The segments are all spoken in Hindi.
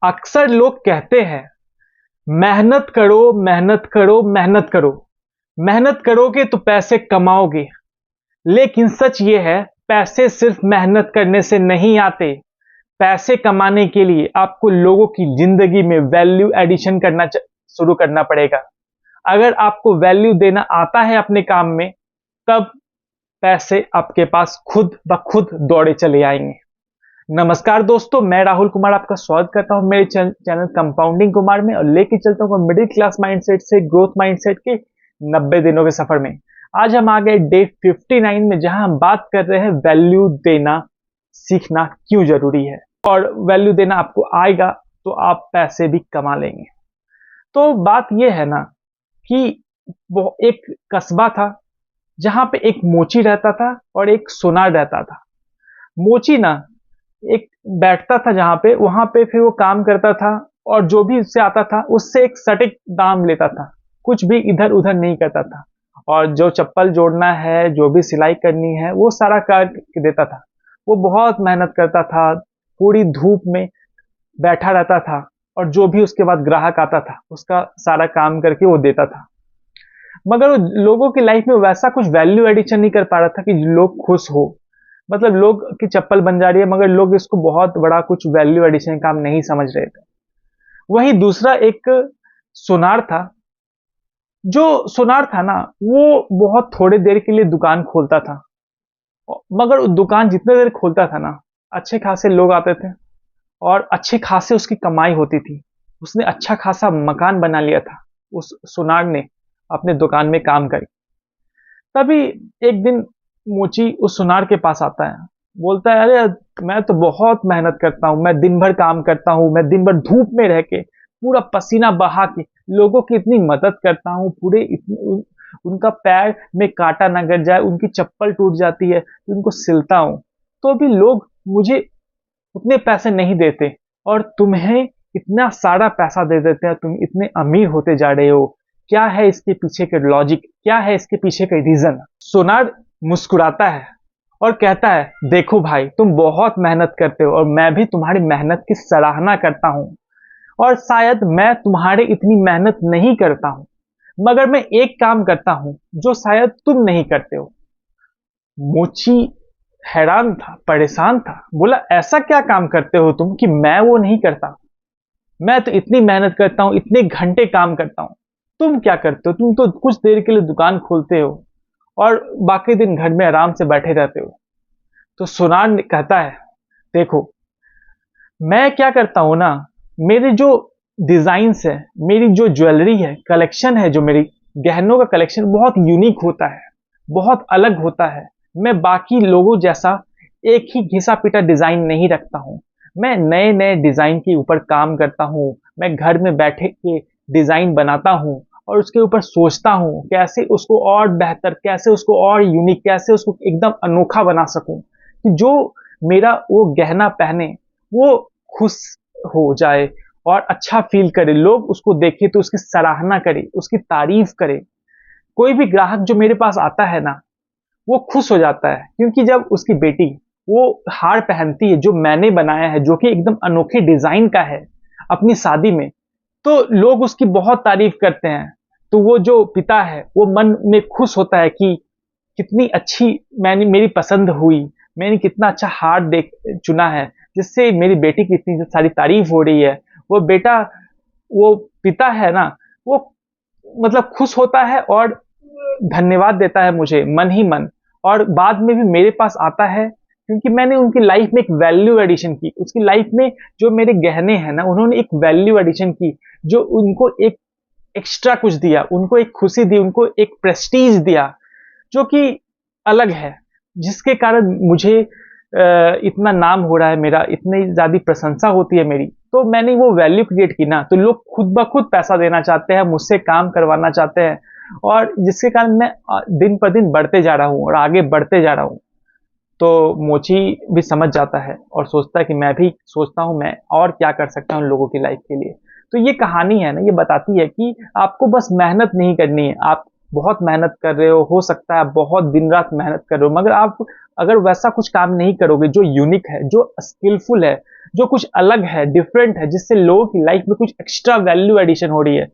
अक्सर लोग कहते हैं मेहनत करो मेहनत करो मेहनत करो, मेहनत करोगे तो पैसे कमाओगे। लेकिन सच ये है, पैसे सिर्फ मेहनत करने से नहीं आते। पैसे कमाने के लिए आपको लोगों की जिंदगी में वैल्यू एडिशन करना शुरू करना पड़ेगा। अगर आपको वैल्यू देना आता है अपने काम में, तब पैसे आपके पास खुद ब खुद दौड़े चले आएंगे। नमस्कार दोस्तों, मैं राहुल कुमार आपका स्वागत करता हूं मेरे चैनल कंपाउंडिंग कुमार में और लेके चलता हूं मिडिल क्लास माइंडसेट से ग्रोथ माइंडसेट के 90 दिनों के सफर में। आज हम आ गए डे 59 में, जहां हम बात कर रहे हैं वैल्यू देना सीखना क्यों जरूरी है। और वैल्यू देना आपको आएगा तो आप पैसे भी कमा लेंगे। तो बात यह है ना कि वो एक कस्बा था जहां पे एक मोची रहता था और एक सोनार रहता था। मोची ना एक बैठता था जहां पे, वहां पे फिर वो काम करता था और जो भी उससे आता था उससे एक सटीक दाम लेता था, कुछ भी इधर उधर नहीं करता था। और जो चप्पल जोड़ना है, जो भी सिलाई करनी है, वो सारा कर देता था। वो बहुत मेहनत करता था, पूरी धूप में बैठा रहता था और जो भी उसके बाद ग्राहक आता था उसका सारा काम करके वो देता था। मगर वो लोगों की लाइफ में वैसा कुछ वैल्यू एडिशन नहीं कर पा रहा था कि लोग खुश हो। मतलब लोग की चप्पल बन जा रही है मगर लोग इसको बहुत बड़ा कुछ वैल्यू एडिशन काम नहीं समझ रहे थे। वहीं दूसरा एक सुनार था। जो सुनार था ना, वो बहुत थोड़े देर के लिए दुकान खोलता था, मगर वो दुकान जितने देर खोलता था ना, अच्छे खासे लोग आते थे और अच्छे खासे उसकी कमाई होती थी। उसने अच्छा खासा मकान बना लिया था उस सुनार ने अपने दुकान में काम करके। तभी एक दिन मोची उस सुनार के पास आता है, बोलता है, अरे मैं तो बहुत मेहनत करता हूँ, मैं दिन भर काम करता हूँ, मैं दिन भर धूप में रह के पूरा पसीना बहा के लोगों की इतनी मदद करता हूँ, उनका पैर में कांटा न गिर जाए, उनकी चप्पल टूट जाती है तो उनको सिलता हूँ, तो भी लोग मुझे उतने पैसे नहीं देते और तुम्हें इतना सारा पैसा दे देते हैं, तुम इतने अमीर होते जा रहे हो। क्या है इसके पीछे का लॉजिक, क्या है इसके पीछे का रीजन? सोनार मुस्कुराता है और कहता है, देखो भाई, तुम बहुत मेहनत करते हो और मैं भी तुम्हारी मेहनत की सराहना करता हूं और शायद मैं तुम्हारे इतनी मेहनत नहीं करता हूं, मगर मैं एक काम करता हूं जो शायद तुम नहीं करते हो। मोची हैरान था, परेशान था, बोला, ऐसा क्या काम करते हो तुम कि मैं वो नहीं करता? मैं तो इतनी मेहनत करता हूं, इतने घंटे काम करता हूं, तुम क्या करते हो? तुम तो कुछ देर के लिए दुकान खोलते हो और बाकी दिन घर में आराम से बैठे रहते हो। तो सुनार कहता है, देखो, मैं क्या करता हूं ना, मेरे जो डिजाइन्स है, मेरी जो ज्वेलरी है, कलेक्शन है, जो मेरी गहनों का कलेक्शन बहुत यूनिक होता है, बहुत अलग होता है। मैं बाकी लोगों जैसा एक ही घिसा पिटा डिजाइन नहीं रखता हूं। मैं नए नए डिजाइन के ऊपर काम करता हूं। मैं घर में बैठे के डिजाइन बनाता हूं और उसके ऊपर सोचता हूं कैसे उसको और बेहतर, कैसे उसको और यूनिक, कैसे उसको एकदम अनोखा बना सकूं कि जो मेरा वो गहना पहने वो खुश हो जाए और अच्छा फील करे, लोग उसको देखे तो उसकी सराहना करे, उसकी तारीफ करे। कोई भी ग्राहक जो मेरे पास आता है ना, वो खुश हो जाता है, क्योंकि जब उसकी बेटी वो हार पहनती है जो मैंने बनाया है, जो कि एकदम अनोखे डिजाइन का है, अपनी शादी में, तो लोग उसकी बहुत तारीफ करते हैं। तो वो जो पिता है वो मन में खुश होता है कि कितनी अच्छी मेरी पसंद हुई, मैंने कितना अच्छा हार देख चुना है जिससे मेरी बेटी की इतनी सारी तारीफ हो रही है। वो बेटा, वो पिता है ना, वो मतलब खुश होता है और धन्यवाद देता है मुझे मन ही मन, और बाद में भी मेरे पास आता है क्योंकि मैंने उनकी लाइफ में एक वैल्यू एडिशन की। उसकी लाइफ में जो मेरे गहने हैं ना, उन्होंने एक वैल्यू एडिशन की, जो उनको एक एक्स्ट्रा कुछ दिया, उनको एक खुशी दी, उनको एक प्रेस्टीज दिया जो कि अलग है, जिसके कारण मुझे इतना नाम हो रहा है, मेरा इतनी ज्यादा प्रशंसा होती है मेरी। तो मैंने वो वैल्यू क्रिएट की ना, तो लोग खुद ब खुद पैसा देना चाहते हैं, मुझसे काम करवाना चाहते हैं, और जिसके कारण मैं दिन पर दिन बढ़ते जा रहा हूँ और आगे बढ़ते जा रहा हूँ। तो मोची भी समझ जाता है और सोचता है कि मैं भी सोचता हूँ मैं और क्या कर सकता हूँ लोगों की लाइफ के लिए। तो ये कहानी है ना, ये बताती है कि आपको बस मेहनत नहीं करनी है, आप बहुत मेहनत कर रहे हो सकता है बहुत दिन रात मेहनत कर रहे हो, मगर आप अगर वैसा कुछ काम नहीं करोगे जो यूनिक है, जो स्किलफुल है, जो कुछ अलग है, डिफरेंट है, जिससे लोगों की लाइफ में कुछ एक्स्ट्रा वैल्यू एडिशन हो रही है,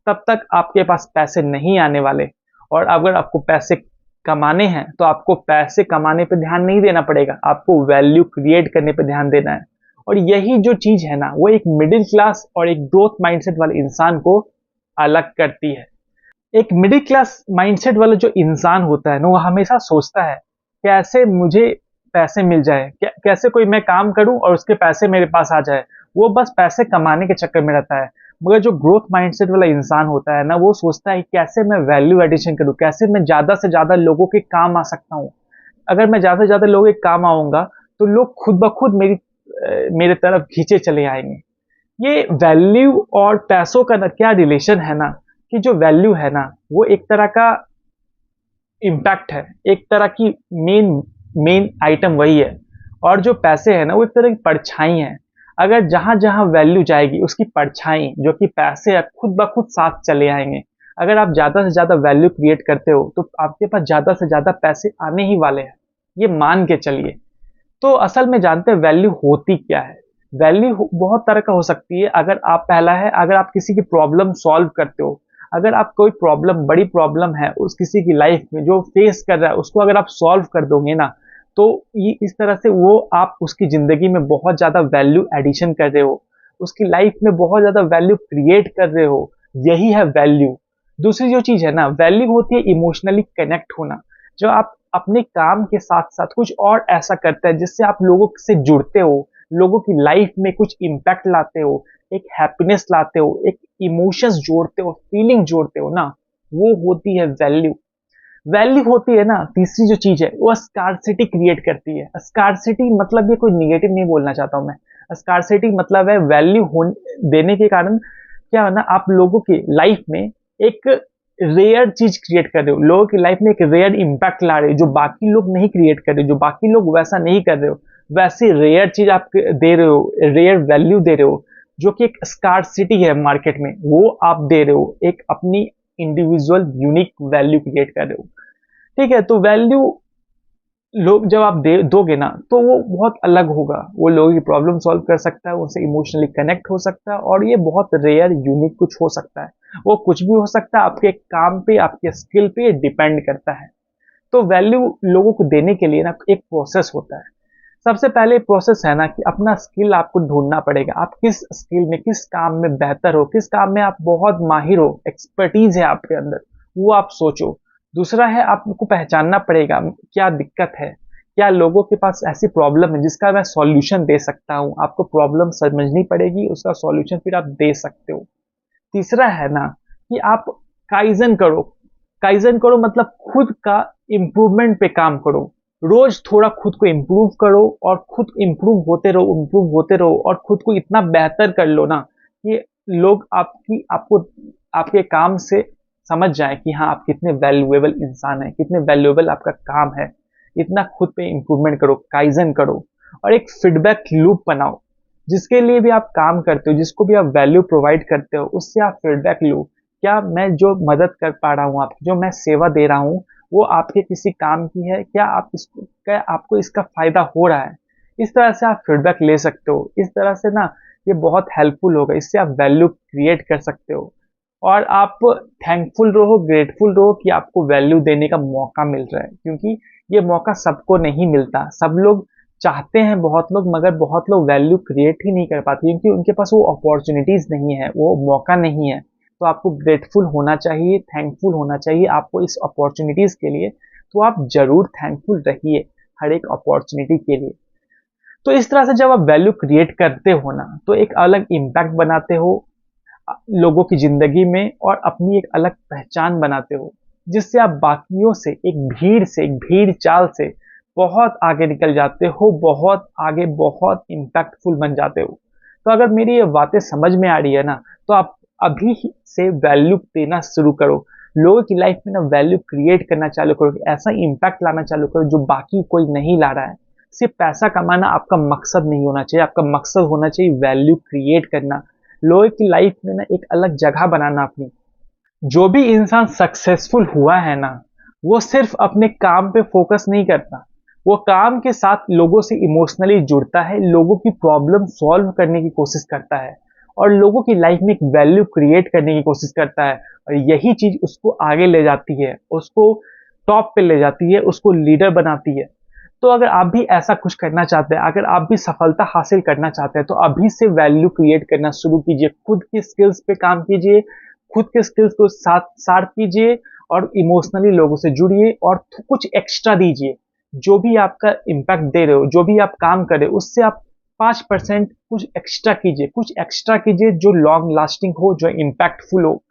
तब तक आपके पास पैसे नहीं आने वाले। और अगर आपको पैसे कमाने हैं तो आपको पैसे कमाने पे ध्यान नहीं देना पड़ेगा, आपको वैल्यू क्रिएट करने पे ध्यान देना है। और यही जो चीज है ना, वो एक मिडिल क्लास और एक ग्रोथ माइंडसेट वाले इंसान को अलग करती है। एक मिडिल क्लास माइंडसेट वाला जो इंसान होता है ना, वो हमेशा सोचता है कैसे मुझे पैसे मिल जाए, कैसे कोई मैं काम करूं और उसके पैसे मेरे पास आ जाए। वो बस पैसे कमाने के चक्कर में रहता है। मगर जो ग्रोथ माइंडसेट वाला इंसान होता है ना, वो सोचता है कैसे मैं वैल्यू एडिशन करूं, कैसे मैं ज्यादा से ज्यादा लोगों के काम आ सकता हूं। अगर मैं ज्यादा से ज्यादा लोगों के काम आऊंगा तो लोग खुद ब खुद मेरे तरफ खींचे चले आएंगे। ये वैल्यू और पैसों का ना क्या रिलेशन है ना, कि जो वैल्यू है ना, वो एक तरह का इम्पैक्ट है, एक तरह की मेन मेन आइटम वही है। और जो पैसे है ना, वो एक तरह की परछाई है। अगर जहां जहां वैल्यू जाएगी उसकी परछाई जो कि पैसे है खुद ब खुद साथ चले आएंगे। अगर आप ज्यादा से ज्यादा वैल्यू क्रिएट करते हो तो आपके पास ज्यादा से ज्यादा पैसे आने ही वाले हैं, ये मान के चलिए। तो असल में जानते हैं वैल्यू होती क्या है। वैल्यू बहुत तरह का हो सकती है। अगर आप पहला है, अगर आप किसी की प्रॉब्लम सॉल्व करते हो, अगर आप कोई प्रॉब्लम, बड़ी प्रॉब्लम है उस किसी की लाइफ में जो फेस कर रहा है, उसको अगर आप सॉल्व कर दोगे ना, तो ये इस तरह से वो आप उसकी जिंदगी में बहुत ज्यादा वैल्यू एडिशन कर रहे हो, उसकी लाइफ में बहुत ज्यादा वैल्यू क्रिएट कर रहे हो। यही है वैल्यू। दूसरी जो चीज है ना, वैल्यू होती है इमोशनली कनेक्ट होना। जो आप अपने काम के साथ साथ कुछ और ऐसा करते हैं जिससे आप लोगों से जुड़ते हो, लोगों की लाइफ में कुछ इम्पैक्ट लाते हो, एक हैप्पीनेस लाते हो, एक इमोशंस जोड़ते हो, फीलिंग जोड़ते हो ना, वो होती है वैल्यू। वैल्यू होती है ना, तीसरी जो चीज है वो स्कार्सिटी क्रिएट करती है। स्कार्सिटी मतलब ये कोई निगेटिव नहीं बोलना चाहता हूं मैं। स्कार्सिटी मतलब है वैल्यू देने के कारण क्या है ना, आप लोगों की लाइफ में एक रेयर चीज क्रिएट कर रहे हो, लोगों की लाइफ में एक रेयर इंपैक्ट ला रहे हो जो बाकी लोग नहीं क्रिएट कर रहे हो, जो बाकी लोग वैसा नहीं कर रहे हो। वैसी रेयर चीज आप दे रहे हो, रेयर वैल्यू दे रहे हो, जो कि एक स्कार्सिटी है मार्केट में, वो आप दे रहे हो, एक अपनी इंडिविजुअल यूनिक वैल्यू क्रिएट कर रहे हो। ठीक है, तो वैल्यू लोग जब आप दे दोगे ना, तो वो बहुत अलग होगा। वो लोगों की प्रॉब्लम सॉल्व कर सकता है, उनसे इमोशनली कनेक्ट हो सकता है, और ये बहुत रेयर यूनिक कुछ हो सकता है। वो कुछ भी हो सकता है, आपके काम पे, आपके स्किल पे डिपेंड करता है। तो वैल्यू लोगों को देने के लिए ना एक प्रोसेस होता है। सबसे पहले प्रोसेस है ना कि अपना स्किल आपको ढूंढना पड़ेगा। आप किस स्किल में, किस काम में बेहतर हो, किस काम में आप बहुत माहिर हो, एक्सपर्टीज है आपके अंदर, वो आप सोचो। दूसरा है आपको पहचानना पड़ेगा क्या दिक्कत है, क्या लोगों के पास ऐसी प्रॉब्लम है जिसका मैं सॉल्यूशन दे सकता हूं। आपको प्रॉब्लम समझनी पड़ेगी, उसका सॉल्यूशन फिर आप दे सकते हो। तीसरा है ना कि आप काइजन करो। काइजन करो मतलब खुद का इंप्रूवमेंट पे काम करो। रोज थोड़ा खुद को इंप्रूव करो और खुद इंप्रूव होते रहो, इंप्रूव होते रहो, और खुद को इतना बेहतर कर लो ना कि लोग आपको आपके काम से समझ जाए कि हाँ, आप कितने वैल्यूएबल इंसान हैं, कितने वैल्यूएबल आपका काम है। इतना खुद पे इंप्रूवमेंट करो, काइजन करो, और एक फीडबैक लूप बनाओ। जिसके लिए भी आप काम करते हो, जिसको भी आप वैल्यू प्रोवाइड करते हो, उससे आप फीडबैक लो। क्या मैं जो मदद कर पा रहा हूँ, आपकी जो मैं सेवा दे रहा हूँ, वो आपके किसी काम की है? क्या आपको इसका फायदा हो रहा है? इस तरह से आप फीडबैक ले सकते हो। इस तरह से ना ये बहुत हेल्पफुल होगा, इससे आप वैल्यू क्रिएट कर सकते हो। और आप थैंकफुल रहो, ग्रेटफुल रहो कि आपको वैल्यू देने का मौका मिल रहा है, क्योंकि ये मौका सबको नहीं मिलता। सब लोग चाहते हैं, बहुत लोग, मगर बहुत लोग वैल्यू क्रिएट ही नहीं कर पाते क्योंकि उनके पास वो अपॉर्चुनिटीज नहीं है, वो मौका नहीं है। तो आपको ग्रेटफुल होना चाहिए, थैंकफुल होना चाहिए आपको इस अपॉर्चुनिटीज के लिए। तो आप जरूर थैंकफुल रहिए हर एक अपॉर्चुनिटी के लिए। तो इस तरह से जब आप वैल्यू क्रिएट करते हो ना, तो एक अलग इम्पैक्ट बनाते हो लोगों की जिंदगी में, और अपनी एक अलग पहचान बनाते हो, जिससे आप बाकियों से, एक भीड़ चाल से बहुत आगे निकल जाते हो, बहुत आगे, बहुत इम्पैक्टफुल बन जाते हो। तो अगर मेरी ये बातें समझ में आ रही है ना, तो आप अभी से वैल्यू देना शुरू करो। लोगों की लाइफ में ना वैल्यू क्रिएट करना चालू करो, ऐसा इम्पैक्ट लाना चालू करो जो बाकी कोई नहीं ला रहा है। सिर्फ पैसा कमाना आपका मकसद नहीं होना चाहिए, आपका मकसद होना चाहिए वैल्यू क्रिएट करना, लोगों की लाइफ में ना एक अलग जगह बनाना अपनी। जो भी इंसान सक्सेसफुल हुआ है ना, वो सिर्फ अपने काम पे फोकस नहीं करता, वो काम के साथ लोगों से इमोशनली जुड़ता है, लोगों की प्रॉब्लम सॉल्व करने की कोशिश करता है और लोगों की लाइफ में एक वैल्यू क्रिएट करने की कोशिश करता है। और यही चीज उसको आगे ले जाती है, उसको टॉप पे ले जाती है, उसको लीडर बनाती है। तो अगर आप भी ऐसा कुछ करना चाहते हैं, अगर आप भी सफलता हासिल करना चाहते हैं, तो अभी से वैल्यू क्रिएट करना शुरू कीजिए, खुद की स्किल्स पे काम कीजिए, खुद के स्किल्स को साथ शार्प कीजिए और इमोशनली लोगों से जुड़िए और कुछ एक्स्ट्रा दीजिए। जो भी आपका इम्पैक्ट दे रहे हो, जो भी आप काम कर रहे हो, उससे आप 5% कुछ एक्स्ट्रा कीजिए, कुछ एक्स्ट्रा कीजिए जो लॉन्ग लास्टिंग हो, जो इम्पैक्टफुल हो।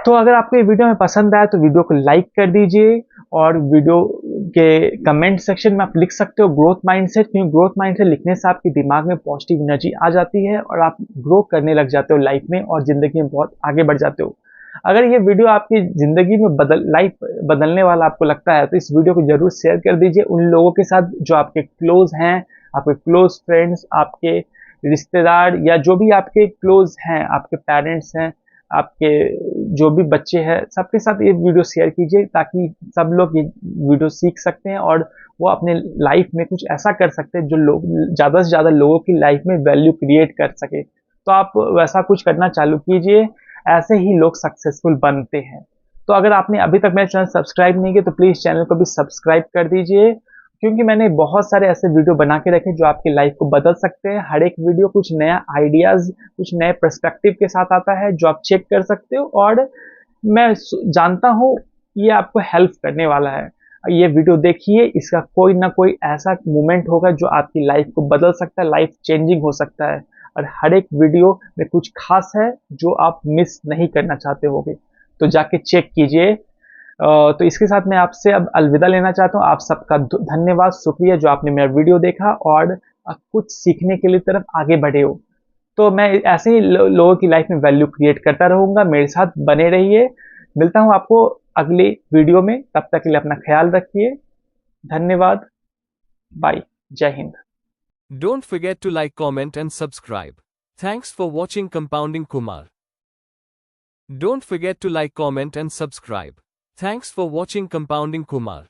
तो अगर आपको ये वीडियो में पसंद आया तो वीडियो को लाइक कर दीजिए और वीडियो के कमेंट सेक्शन में आप लिख सकते हो ग्रोथ माइंडसेट, क्योंकि ग्रोथ माइंडसेट लिखने से आपके दिमाग में पॉजिटिव एनर्जी आ जाती है और आप ग्रो करने लग जाते हो लाइफ में और जिंदगी में बहुत आगे बढ़ जाते हो। अगर ये वीडियो आपकी जिंदगी में लाइफ बदलने वाला आपको लगता है तो इस वीडियो को जरूर शेयर कर दीजिए उन लोगों के साथ जो आपके क्लोज हैं, आपके क्लोज फ्रेंड्स, आपके रिश्तेदार या जो भी आपके क्लोज हैं, आपके पेरेंट्स हैं, आपके जो भी बच्चे हैं, सबके साथ ये वीडियो शेयर कीजिए ताकि सब लोग ये वीडियो सीख सकते हैं और वो अपने लाइफ में कुछ ऐसा कर सकते हैं जो लोग ज़्यादा से ज़्यादा लोगों की लाइफ में वैल्यू क्रिएट कर सके। तो आप वैसा कुछ करना चालू कीजिए, ऐसे ही लोग सक्सेसफुल बनते हैं। तो अगर आपने अभी तक मेरा चैनल सब्सक्राइब नहीं किया तो प्लीज़ चैनल को भी सब्सक्राइब कर दीजिए, क्योंकि मैंने बहुत सारे ऐसे वीडियो बना के रखे जो आपकी लाइफ को बदल सकते हैं। हर एक वीडियो कुछ नया आइडियाज, कुछ नए पर्सपेक्टिव के साथ आता है जो आप चेक कर सकते हो और मैं जानता हूँ ये आपको हेल्प करने वाला है। ये वीडियो देखिए, इसका कोई ना कोई ऐसा मोमेंट होगा जो आपकी लाइफ को बदल सकता है, लाइफ चेंजिंग हो सकता है और हर एक वीडियो में कुछ खास है जो आप मिस नहीं करना चाहते होगे। तो जाके चेक कीजिए। तो इसके साथ मैं आपसे अब अलविदा लेना चाहता हूँ। आप सबका धन्यवाद, शुक्रिया जो आपने मेरा वीडियो देखा और कुछ सीखने के लिए तरफ आगे बढ़े हो। तो मैं ऐसे ही लोगों की लाइफ में वैल्यू क्रिएट करता रहूंगा। मेरे साथ बने रहिए। मिलता हूँ आपको अगले वीडियो में, तब तक के लिए अपना ख्याल रखिए। धन्यवाद। बाय। जय Hind. Don't forget to like, comment and subscribe. Thanks for watching Compounding Kumar. Don't forget to like, comment and subscribe. Thanks for watching Compounding Kumar.